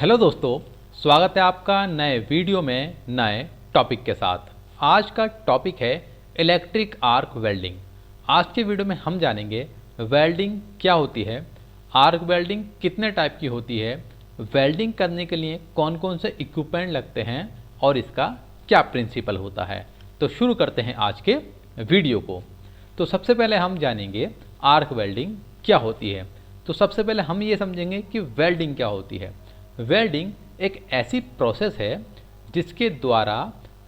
Hello दोस्तों, स्वागत है आपका नए वीडियो में नए टॉपिक के साथ। आज का टॉपिक है इलेक्ट्रिक आर्क वेल्डिंग। आज के वीडियो में हम जानेंगे वेल्डिंग क्या होती है, आर्क वेल्डिंग कितने टाइप की होती है, वेल्डिंग करने के लिए कौन कौन से इक्विपमेंट लगते हैं और इसका क्या प्रिंसिपल होता है। तो शुरू करते हैं आज के वीडियो को। तो सबसे पहले हम जानेंगे आर्क वेल्डिंग क्या होती है। तो सबसे पहले हम ये समझेंगे कि वेल्डिंग क्या होती है। वेल्डिंग एक ऐसी प्रोसेस है जिसके द्वारा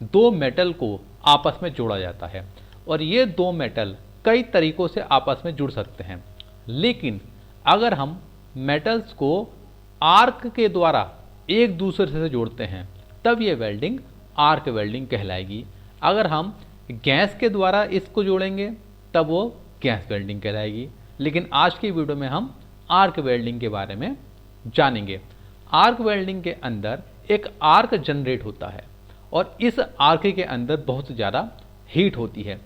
दो मेटल को आपस में जोड़ा जाता है और ये दो मेटल कई तरीकों से आपस में जुड़ सकते हैं, लेकिन अगर हम मेटल्स को आर्क के द्वारा एक दूसरे से जोड़ते हैं तब ये वेल्डिंग आर्क वेल्डिंग कहलाएगी। अगर हम गैस के द्वारा इसको जोड़ेंगे तब वो गैस वेल्डिंग कहलाएगी। लेकिन आज की वीडियो में हम आर्क वेल्डिंग के बारे में जानेंगे। आर्क वेल्डिंग के अंदर एक आर्क जनरेट होता है और इस आर्क के अंदर बहुत ज़्यादा हीट होती है।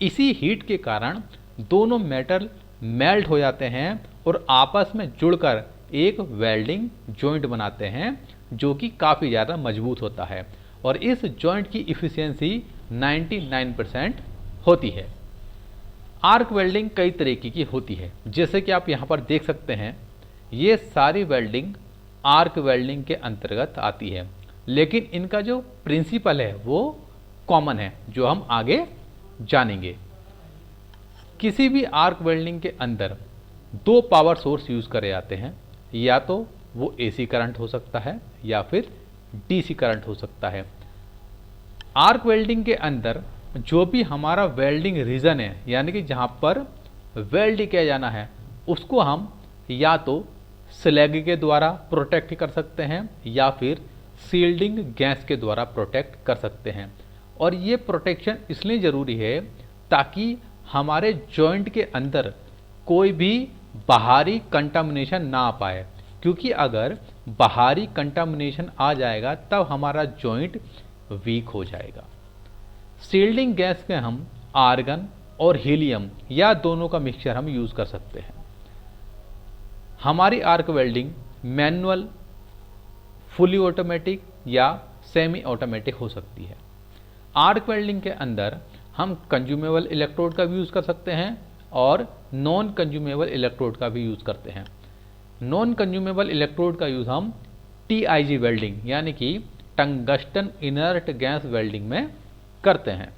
इसी हीट के कारण दोनों मेटल मेल्ट हो जाते हैं और आपस में जुड़कर एक वेल्डिंग जॉइंट बनाते हैं जो कि काफ़ी ज़्यादा मजबूत होता है और इस जॉइंट की इफ़िशियंसी 99% होती है। आर्क वेल्डिंग कई तरीके की होती है, जैसे कि आप यहाँ पर देख सकते हैं। ये सारी वेल्डिंग आर्क वेल्डिंग के अंतर्गत आती है, लेकिन इनका जो प्रिंसिपल है वो कॉमन है जो हम आगे जानेंगे। किसी भी आर्क वेल्डिंग के अंदर दो पावर सोर्स यूज़ करे जाते हैं, या तो वो एसी करंट हो सकता है या फिर डीसी करंट हो सकता है। आर्क वेल्डिंग के अंदर जो भी हमारा वेल्डिंग रीजन है, यानी कि जहाँ पर वेल्ड किया जाना है, उसको हम या तो स्लैग के द्वारा प्रोटेक्ट कर सकते हैं या फिर सील्डिंग गैस के द्वारा प्रोटेक्ट कर सकते हैं। और ये प्रोटेक्शन इसलिए ज़रूरी है ताकि हमारे जॉइंट के अंदर कोई भी बाहरी कंटामिनेशन ना आ पाए, क्योंकि अगर बाहरी कंटामिनेशन आ जाएगा तब हमारा जॉइंट वीक हो जाएगा। सील्डिंग गैस में हम आर्गन और हीलियम या दोनों का मिक्सचर हम यूज़ कर सकते हैं। हमारी arc welding manual, fully automatic या सेमी ऑटोमेटिक हो सकती है। आर्क वेल्डिंग के अंदर हम कंज्यूमेबल इलेक्ट्रोड का भी यूज़ कर सकते हैं और नॉन कंज्यूमेबल इलेक्ट्रोड का भी यूज़ करते हैं। नॉन कंज्यूमेबल इलेक्ट्रोड का यूज़ हम TIG वेल्डिंग यानी कि टंगस्टन इनर्ट गैस वेल्डिंग में करते हैं।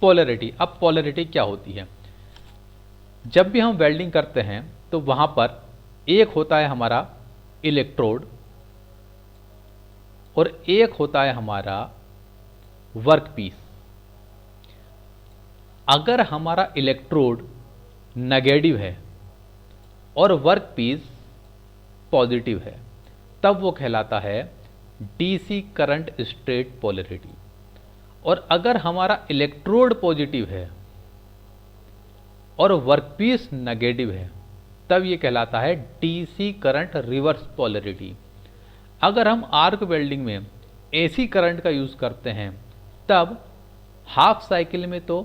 पोलैरिटी। अब पोलैरिटी क्या होती है? जब भी हम वेल्डिंग करते हैं तो वहाँ पर एक होता है हमारा इलेक्ट्रोड और एक होता है हमारा वर्कपीस। अगर हमारा इलेक्ट्रोड नेगेटिव है और वर्कपीस पॉजिटिव है तब वो कहलाता है DC करंट स्ट्रेट पोलैरिटी। और अगर हमारा इलेक्ट्रोड पॉजिटिव है और वर्कपीस नेगेटिव है तब ये कहलाता है DC करंट रिवर्स पोलैरिटी। अगर हम आर्क वेल्डिंग में AC करंट का यूज़ करते हैं तब हाफ साइकिल में तो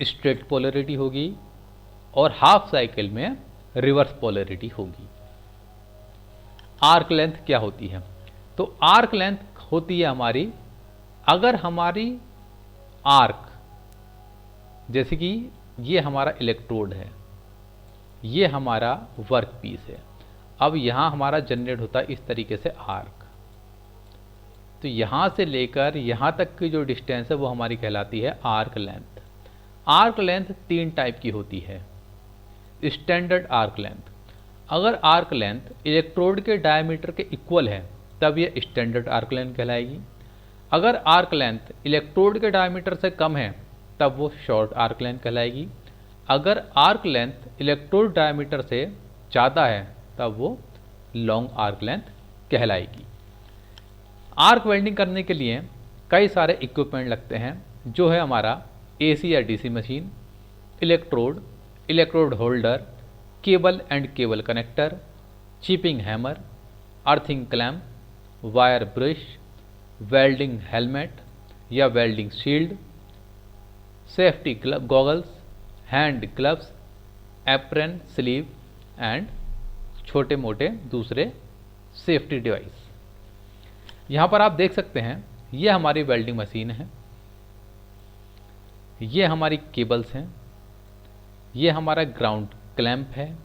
स्ट्रेट पोलैरिटी होगी और हाफ साइकिल में रिवर्स पोलैरिटी होगी। आर्क लेंथ क्या होती है? तो आर्क लेंथ होती है हमारी, अगर हमारी आर्क, जैसे कि ये हमारा इलेक्ट्रोड है, ये हमारा वर्कपीस है, अब यहाँ हमारा जनरेट होता है इस तरीके से आर्क, तो यहाँ से लेकर यहाँ तक की जो डिस्टेंस है वो हमारी कहलाती है आर्क लेंथ। आर्क लेंथ तीन टाइप की होती है। Standard arc length. अगर आर्क लेंथ इलेक्ट्रोड के डायमीटर के इक्वल है तब ये स्टैंडर्ड आर्क लेंथ कहलाएगी। अगर आर्क लेंथ इलेक्ट्रोड के डायमीटर से कम है तब वो शॉर्ट आर्क लेंथ कहलाएगी। अगर आर्क लेंथ इलेक्ट्रोड डायमीटर से ज़्यादा है तब वो लॉन्ग आर्क लेंथ कहलाएगी। आर्क वेल्डिंग करने के लिए कई सारे इक्विपमेंट लगते हैं, जो है हमारा AC या DC machine, electrode, electrode holder, cable and cable connector, chipping hammer, earthing clamp, wire brush, welding helmet या welding shield, safety goggles, hand gloves, apron, sleeve and छोटे मोटे दूसरे सेफ्टी डिवाइस। यहाँ पर आप देख सकते हैं ये हमारी वेल्डिंग मशीन है, ये हमारी केबल्स हैं, ये हमारा ग्राउंड क्लैंप है,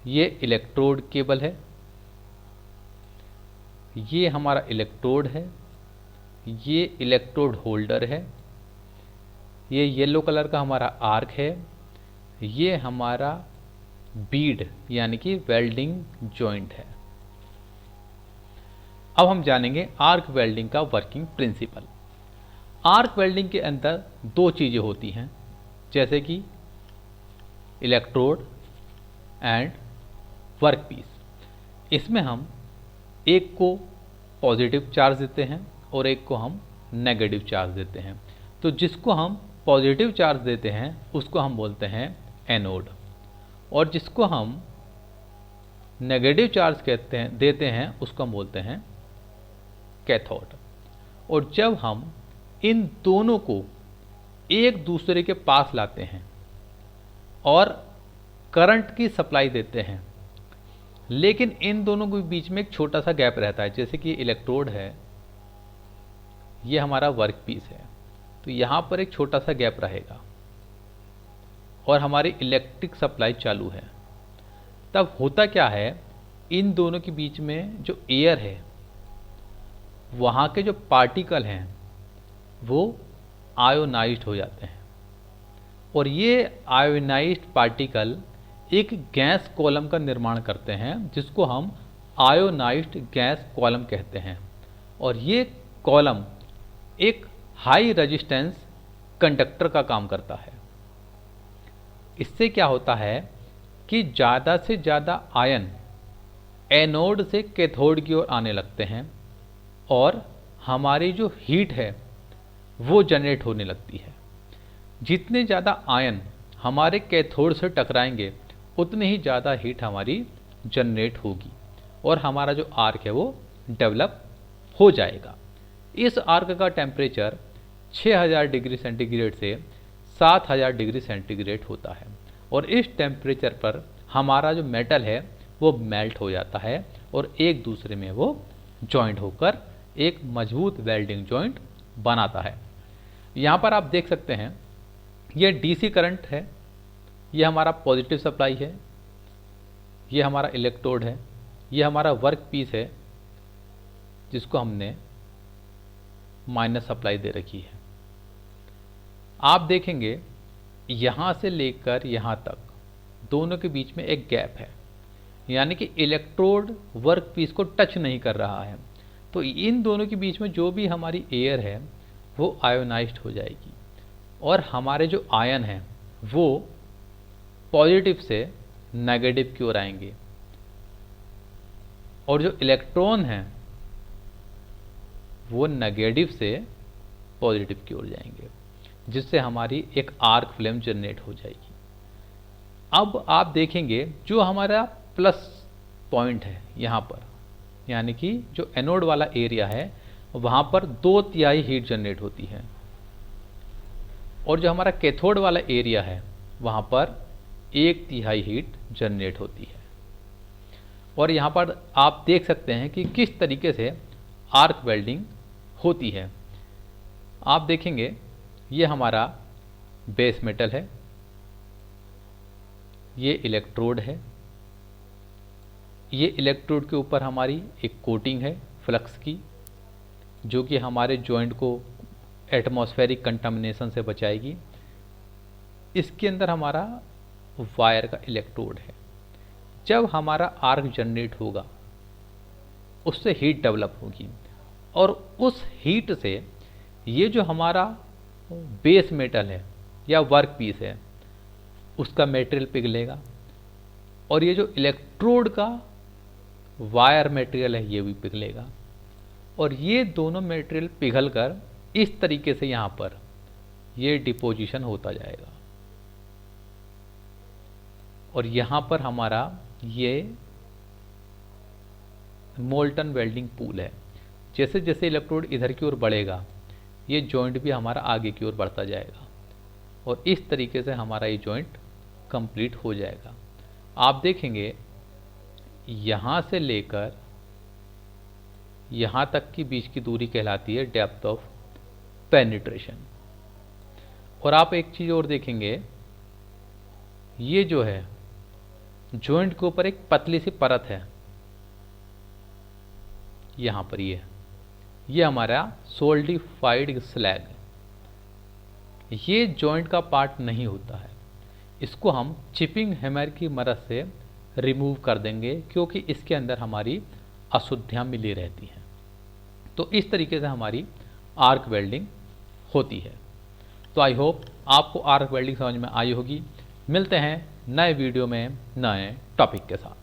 ये इलेक्ट्रोड केबल है, ये हमारा इलेक्ट्रोड है, ये इलेक्ट्रोड होल्डर है, ये येलो कलर का हमारा आर्क है, ये हमारा बीड यानी कि वेल्डिंग जॉइंट है। अब हम जानेंगे आर्क वेल्डिंग का वर्किंग प्रिंसिपल। आर्क वेल्डिंग के अंदर दो चीज़ें होती हैं, जैसे कि इलेक्ट्रोड एंड वर्कपीस। इसमें हम एक को पॉजिटिव चार्ज देते हैं और एक को हम नेगेटिव चार्ज देते हैं। तो जिसको हम पॉजिटिव चार्ज देते हैं उसको हम बोलते हैं एनोड, और जिसको हम नेगेटिव चार्ज देते हैं उसको हम बोलते हैं कैथोड। और जब हम इन दोनों को एक दूसरे के पास लाते हैं और करंट की सप्लाई देते हैं, लेकिन इन दोनों के बीच में एक छोटा सा गैप रहता है, जैसे कि इलेक्ट्रोड है, ये हमारा वर्कपीस है, तो यहाँ पर एक छोटा सा गैप रहेगा और हमारी इलेक्ट्रिक सप्लाई चालू है। तब होता क्या है, इन दोनों के बीच में जो एयर है, वहाँ के जो पार्टिकल हैं वो आयोनाइज्ड हो जाते हैं, और ये आयोनाइज्ड पार्टिकल एक गैस कॉलम का निर्माण करते हैं जिसको हम आयोनाइज्ड गैस कॉलम कहते हैं। और ये कॉलम एक हाई रेजिस्टेंस कंडक्टर का काम करता है। इससे क्या होता है कि ज़्यादा से ज़्यादा आयन एनोड से कैथोड की ओर आने लगते हैं और हमारी जो हीट है वो जनरेट होने लगती है। जितने ज़्यादा आयन हमारे कैथोड से टकराएंगे उतनी ही ज़्यादा हीट हमारी जनरेट होगी और हमारा जो आर्क है वो डेवलप हो जाएगा। इस आर्क का टेम्परेचर 6000 डिग्री सेंटीग्रेड से 7000 डिग्री सेंटीग्रेड होता है, और इस टेम्परेचर पर हमारा जो मेटल है वो मेल्ट हो जाता है और एक दूसरे में वो जॉइंट होकर एक मजबूत वेल्डिंग जॉइंट बनाता है। यहाँ पर आप देख सकते हैं ये डीसी करंट है, ये हमारा पॉजिटिव सप्लाई है, ये हमारा इलेक्ट्रोड है, ये हमारा वर्क पीस है जिसको हमने माइनस सप्लाई दे रखी है। आप देखेंगे यहाँ से लेकर यहाँ तक दोनों के बीच में एक गैप है, यानी कि इलेक्ट्रोड वर्क पीस को टच नहीं कर रहा है। तो इन दोनों के बीच में जो भी हमारी एयर है वो आयोनाइज्ड हो जाएगी और हमारे जो आयन हैं वो पॉजिटिव से नेगेटिव की ओर आएंगे, और जो इलेक्ट्रॉन हैं वो नेगेटिव से पॉजिटिव की ओर जाएंगे, जिससे हमारी एक आर्क फ्लेम जनरेट हो जाएगी। अब आप देखेंगे जो हमारा प्लस पॉइंट है यहाँ पर, यानी कि जो एनोड वाला एरिया है वहाँ पर 2/3 हीट जनरेट होती है, और जो हमारा कैथोड वाला एरिया है वहाँ पर 1/3 हीट जनरेट होती है। और यहाँ पर आप देख सकते हैं कि किस तरीके से आर्क वेल्डिंग होती है। आप देखेंगे ये हमारा बेस मेटल है, ये इलेक्ट्रोड है, ये इलेक्ट्रोड के ऊपर हमारी एक कोटिंग है फ्लक्स की, जो कि हमारे जॉइंट को एटमॉस्फेरिक कंटामिनेशन से बचाएगी। इसके अंदर हमारा वायर का इलेक्ट्रोड है। जब हमारा आर्क जनरेट होगा उससे हीट डेवलप होगी, और उस हीट से ये जो हमारा बेस मेटल है या वर्क पीस है उसका मटेरियल पिघलेगा, और ये जो इलेक्ट्रोड का वायर मटेरियल है ये भी पिघलेगा, और ये दोनों मटेरियल पिघलकर इस तरीके से यहाँ पर ये डिपोजिशन होता जाएगा, और यहाँ पर हमारा ये मोल्टन वेल्डिंग पूल है। जैसे जैसे इलेक्ट्रोड इधर की ओर बढ़ेगा ये जॉइंट भी हमारा आगे की ओर बढ़ता जाएगा, और इस तरीके से हमारा ये जॉइंट कंप्लीट हो जाएगा। आप देखेंगे यहाँ से लेकर यहाँ तक की बीच की दूरी कहलाती है डेप्थ ऑफ पेनिट्रेशन। और आप एक चीज़ और देखेंगे, ये जो है जॉइंट के ऊपर एक पतली सी परत है, यहाँ पर ये हमारा सोल्डिफाइड स्लैग, ये जॉइंट का पार्ट नहीं होता है। इसको हम चिपिंग हैमर की मदद से रिमूव कर देंगे, क्योंकि इसके अंदर हमारी अशुद्धियाँ मिली रहती हैं। तो इस तरीके से हमारी आर्क वेल्डिंग होती है। तो आई होप आपको आर्क वेल्डिंग समझ में आई होगी। मिलते हैं नए वीडियो में नए टॉपिक के साथ।